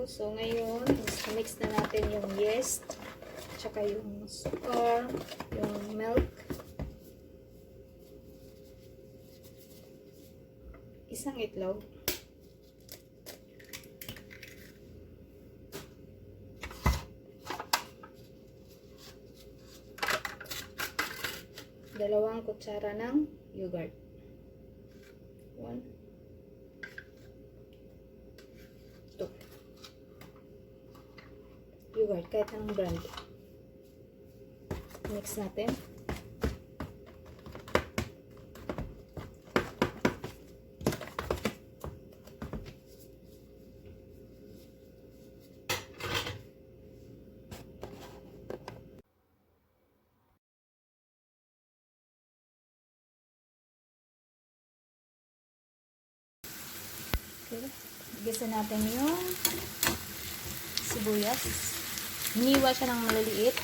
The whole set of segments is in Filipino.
So, ngayon, mix na natin yung yeast, tsaka yung sugar, yung milk. Isang itlog. Dalawang kutsara ng yogurt. 1, 2. Yogurt, kahit anong brand. Mix natin. Okay. Igisa natin yung sibuyas. Hiniwa siya ng maliliit.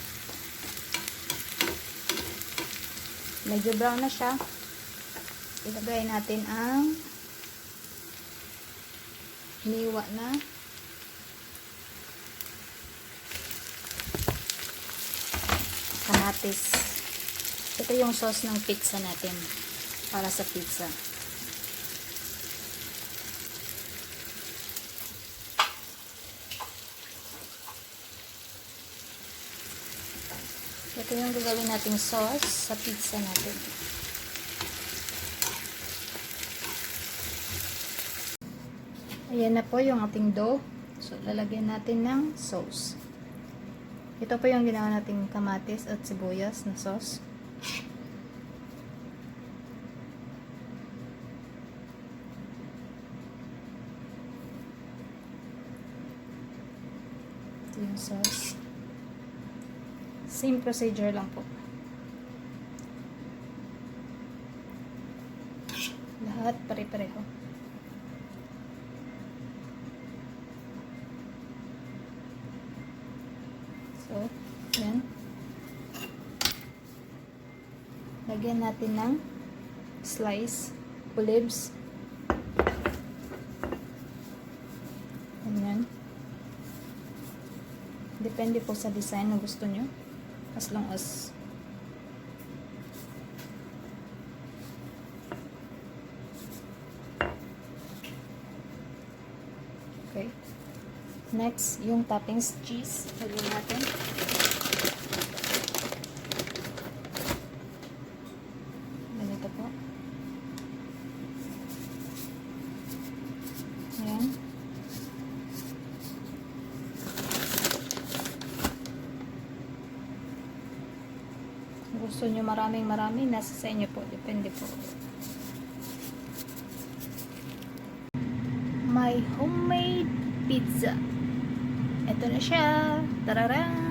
Medyo brown na siya. Ilagay natin ang hiniwa na kamatis. Ito yung sauce ng pizza natin para sa pizza. Ito yung gagawin nating sauce sa pizza natin. Ayan na po yung ating dough. So, lalagyan natin ng sauce. Ito po yung ginawa nating kamatis at sibuyas na sauce. Ito yung sauce. Same procedure lang po. Lahat pare-pareho. So, yan. Lagyan natin ng slice olives. Ganyan. Depende po sa design na gusto nyo. As long as okay. Next, yung toppings cheese. Lagyan natin. Ganito po. Ayan. Gusto nyo maraming nasa sa inyo po. Depende po. My homemade pizza. Ito na siya. Tararan!